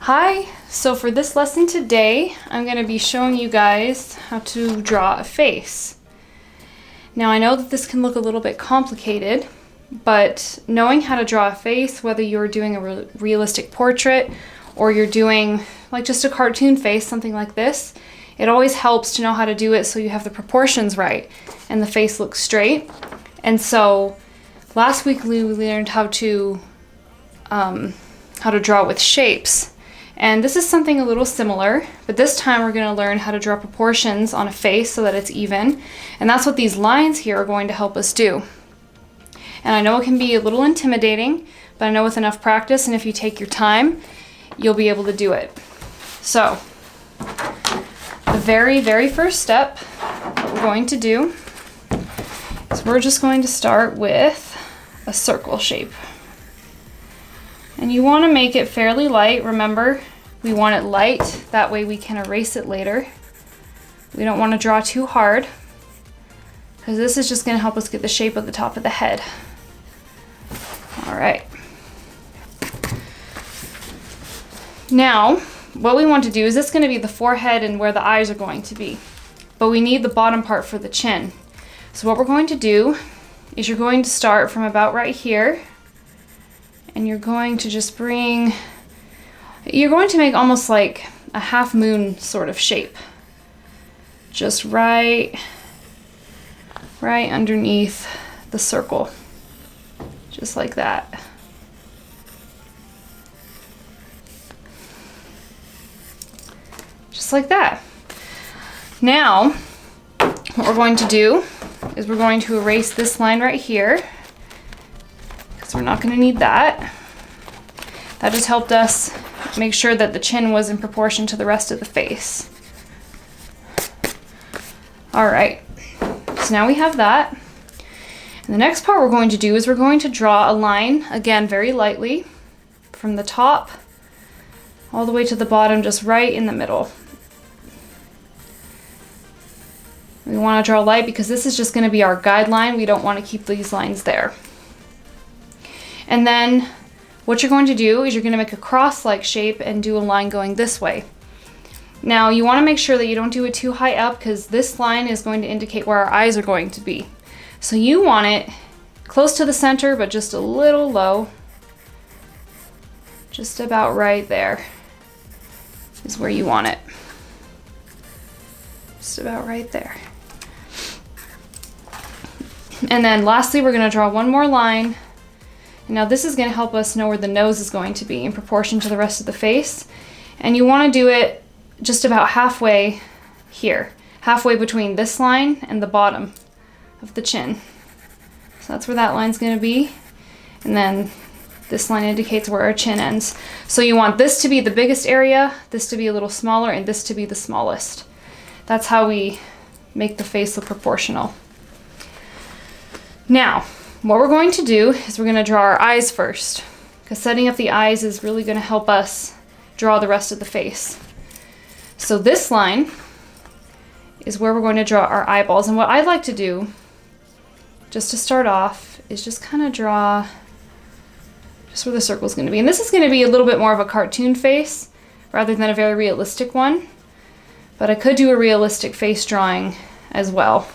Hi, so for this lesson today, I'm going to be showing you guys how to draw a face. Now I know that this can look a little bit complicated, but knowing how to draw a face, whether you're doing a realistic portrait or you're doing like just a cartoon face, something like this, it always helps to know how to do it so you have the proportions right and the face looks straight. And so last week we learned how to draw with shapes. And this is something a little similar, but this time we're going to learn how to draw proportions on a face so that it's even. And that's what these lines here are going to help us do. And I know it can be a little intimidating, but I know with enough practice and if you take your time, you'll be able to do it. So, the very first step that we're going to do is we're just going to start with a circle shape. And you want to make it fairly light. Remember, we want it light, that way we can erase it later. We don't want to draw too hard, because this is just going to help us get the shape of the top of the head. All right. Now, what we want to do is this is going to be the forehead and where the eyes are going to be, but we need the bottom part for the chin. So what we're going to do is you're going to start from about right here, and you're going to just you're going to make almost like a half moon sort of shape. Just right underneath the circle. Just like that. Just like that. Now, what we're going to do is we're going to erase this line right here, because we're not going to need that. That just helped us make sure that the chin was in proportion to the rest of the face. All right, so now we have that. And the next part we're going to do is we're going to draw a line, again, very lightly, from the top all the way to the bottom, just right in the middle. We want to draw light because this is just going to be our guideline. We don't want to keep these lines there. And then what you're going to do is you're going to make a cross-like shape and do a line going this way. Now you want to make sure that you don't do it too high up, because this line is going to indicate where our eyes are going to be. So you want it close to the center, but just a little low. Just about right there is where you want it. Just about right there. And then lastly, we're going to draw one more line. Now this is going to help us know where the nose is going to be in proportion to the rest of the face. And you want to do it just about halfway here. Halfway between this line and the bottom of the chin. So that's where that line's going to be. And then this line indicates where our chin ends. So you want this to be the biggest area, this to be a little smaller, and this to be the smallest. That's how we make the face look proportional. Now, what we're going to do is we're going to draw our eyes first, because setting up the eyes is really going to help us draw the rest of the face. So this line is where we're going to draw our eyeballs. And what I like to do, just to start off, is just kind of draw just where the circle is going to be. And this is going to be a little bit more of a cartoon face rather than a very realistic one. But I could do a realistic face drawing as well.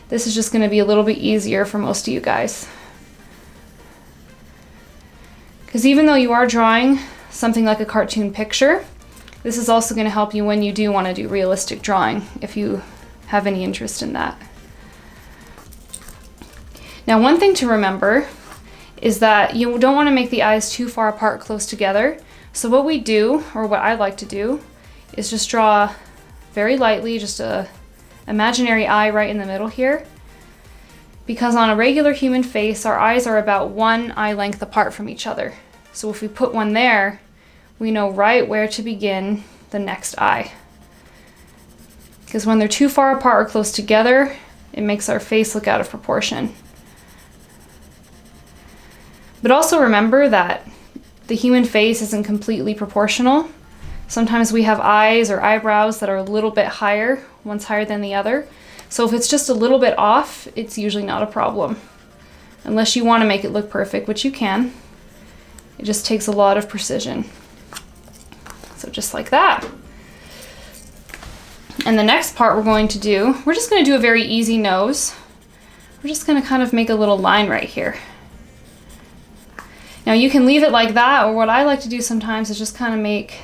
This is just going to be a little bit easier for most of you guys. Because even though you are drawing something like a cartoon picture, this is also going to help you when you do want to do realistic drawing, if you have any interest in that. Now, one thing to remember is that you don't want to make the eyes too far apart close together. So what we do, or what I like to do, is just draw very lightly, just a imaginary eye right in the middle here, because on a regular human face our eyes are about one eye length apart from each other. So if we put one there, we know right where to begin the next eye, because when they're too far apart or close together, it makes our face look out of proportion. But also remember that the human face isn't completely proportional. Sometimes we have eyes or eyebrows that are a little bit higher, one's higher than the other. So if it's just a little bit off, it's usually not a problem. Unless you want to make it look perfect, which you can. It just takes a lot of precision. So just like that. And the next part we're going to do, we're just going to do a very easy nose. We're just going to kind of make a little line right here. Now you can leave it like that, or what I like to do sometimes is just kind of make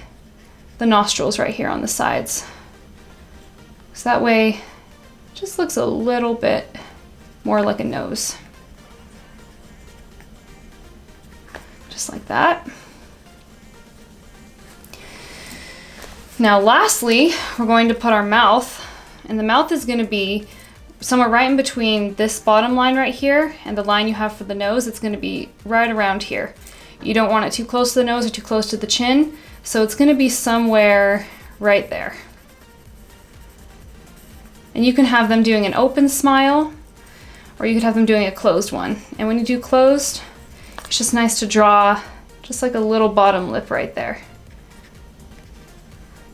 the nostrils right here on the sides. So that way it just looks a little bit more like a nose. Just like that. Now lastly, we're going to put our mouth, and the mouth is going to be somewhere right in between this bottom line right here and the line you have for the nose. It's going to be right around here. You don't want it too close to the nose or too close to the chin, so it's going to be somewhere right there. And you can have them doing an open smile, or you could have them doing a closed one. And when you do closed, it's just nice to draw just like a little bottom lip right there.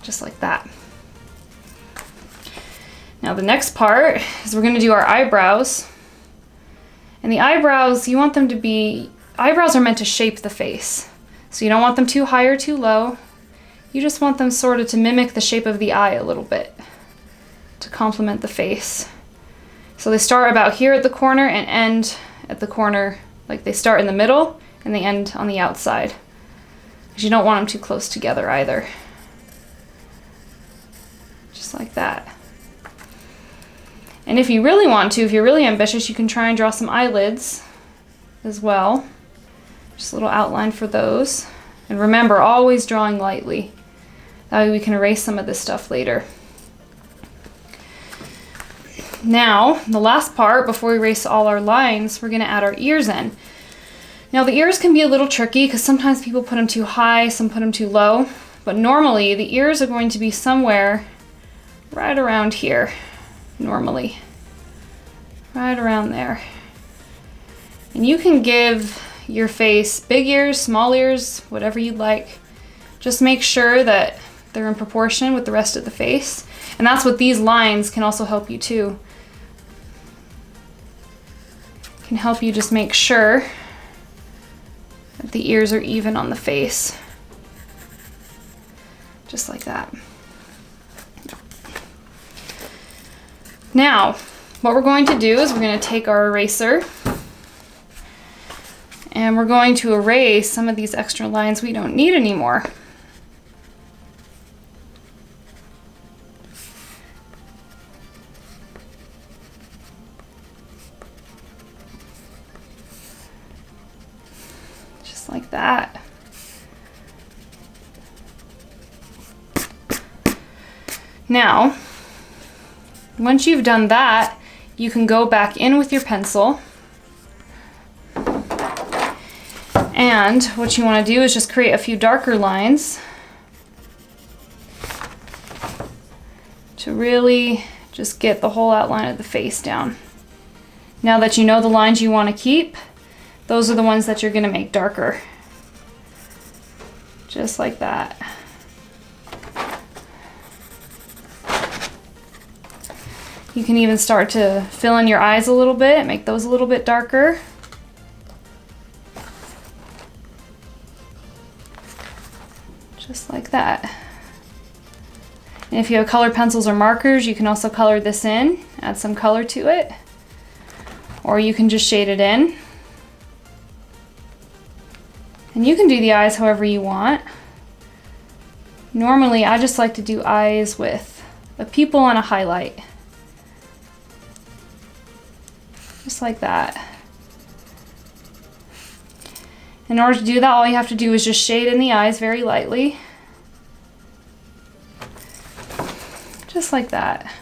Just like that. Now the next part is we're going to do our eyebrows. And the eyebrows, you want them to be, eyebrows are meant to shape the face. So you don't want them too high or too low. You just want them sort of to mimic the shape of the eye a little bit, to complement the face. So they start about here at the corner and end at the corner, like they start in the middle and they end on the outside. Because you don't want them too close together either. Just like that. And if you really want to, if you're really ambitious, you can try and draw some eyelids as well. Just a little outline for those. And remember, always drawing lightly. That way we can erase some of this stuff later. Now, the last part, before we erase all our lines, we're going to add our ears in. Now, the ears can be a little tricky because sometimes people put them too high, some put them too low. But normally, the ears are going to be somewhere right around here, normally. Right around there. And you can give your face big ears, small ears, whatever you'd like. Just make sure that they're in proportion with the rest of the face. And that's what these lines can also help you too. Can help you just make sure that the ears are even on the face. Just like that. Now, what we're going to do is we're going to take our eraser and we're going to erase some of these extra lines we don't need anymore. Just like that. Now, once you've done that, you can go back in with your pencil. And what you want to do is just create a few darker lines to really just get the whole outline of the face down. Now that you know the lines you want to keep, those are the ones that you're going to make darker. Just like that. You can even start to fill in your eyes a little bit, make those a little bit darker. Just like that. And if you have colored pencils or markers, you can also color this in, add some color to it. Or you can just shade it in. And you can do the eyes however you want. Normally, I just like to do eyes with a pupil and a highlight. Just like that. In order to do that, all you have to do is just shade in the eyes very lightly. Just like that.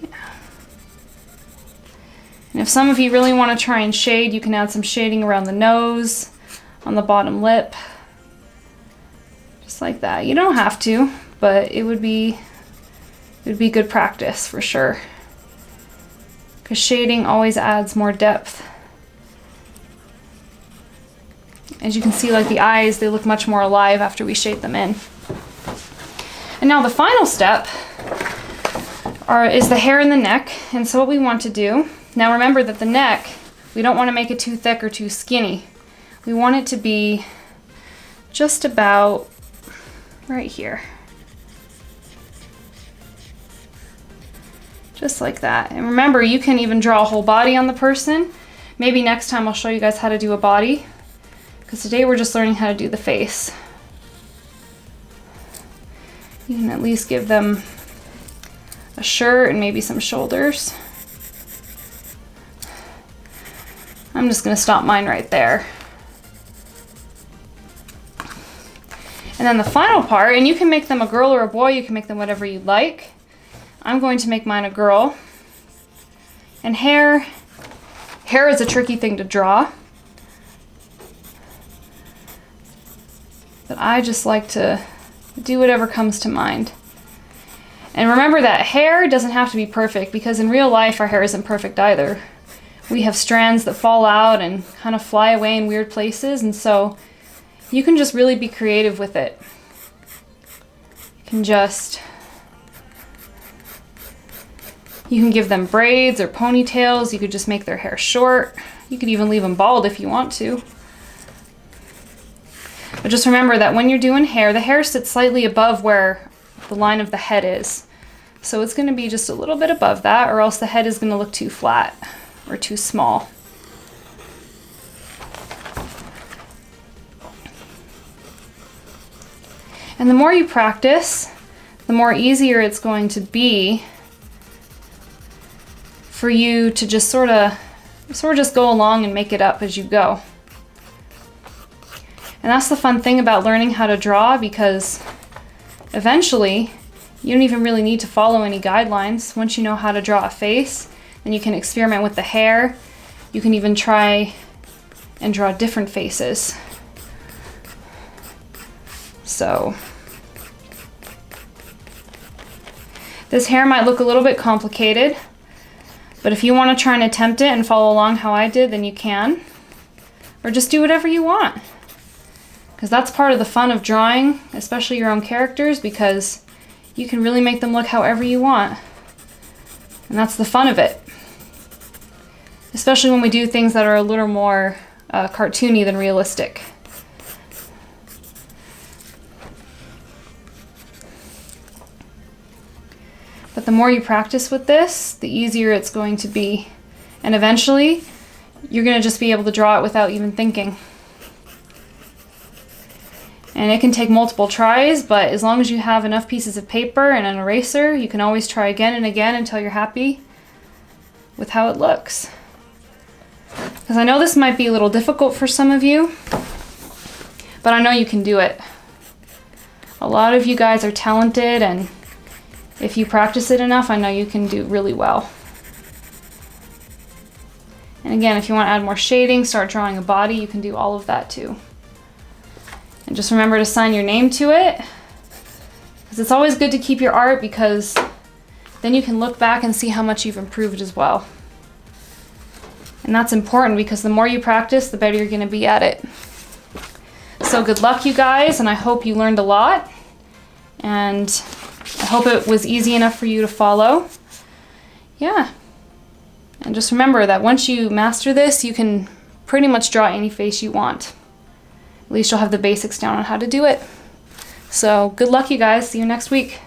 Yeah. And if some of you really want to try and shade, you can add some shading around the nose, on the bottom lip. Just like that. You don't have to, but it would be good practice for sure. Because shading always adds more depth. As you can see, like the eyes, they look much more alive after we shade them in. And now the final step is the hair and the neck. And so what we want to do, now remember that the neck, we don't want to make it too thick or too skinny. we want it to be just about right here. Just like that. And remember, you can even draw a whole body on the person. Maybe next time I'll show you guys how to do a body, because today we're just learning how to do the face. You can at least give them a shirt and maybe some shoulders. I'm just going to stop mine right there. And then the final part, and you can make them a girl or a boy, you can make them whatever you like. I'm going to make mine a girl. And hair is a tricky thing to draw. But I just like to do whatever comes to mind. And remember that hair doesn't have to be perfect, because in real life our hair isn't perfect either. We have strands that fall out and kind of fly away in weird places, and so you can just really be creative with it. You can give them braids or ponytails. You could just make their hair short. You could even leave them bald if you want to. But just remember that when you're doing hair, the hair sits slightly above where the line of the head is. So it's going to be just a little bit above that, or else the head is going to look too flat or too small. And the more you practice, the more easier it's going to be for you to just sort of just go along and make it up as you go. And that's the fun thing about learning how to draw, because eventually you don't even really need to follow any guidelines. Once you know how to draw a face, then you can experiment with the hair. You can even try and draw different faces. So this hair might look a little bit complicated, but if you want to try and attempt it and follow along how I did, then you can. Or just do whatever you want. Because that's part of the fun of drawing, especially your own characters, because you can really make them look however you want. And that's the fun of it. Especially when we do things that are a little more cartoony than realistic. But the more you practice with this, the easier it's going to be. And eventually, you're going to just be able to draw it without even thinking. And it can take multiple tries, but as long as you have enough pieces of paper and an eraser, you can always try again and again until you're happy with how it looks. Because I know this might be a little difficult for some of you, but I know you can do it. A lot of you guys are talented, and if you practice it enough, I know you can do really well. And again, if you want to add more shading, start drawing a body, you can do all of that too. And just remember to sign your name to it, because it's always good to keep your art, because then you can look back and see how much you've improved as well. And that's important, because the more you practice, the better you're going to be at it. So good luck, you guys, and I hope you learned a lot. And I hope it was easy enough for you to follow. Yeah. And just remember that once you master this, you can pretty much draw any face you want. At least you'll have the basics down on how to do it. So good luck, you guys. See you next week.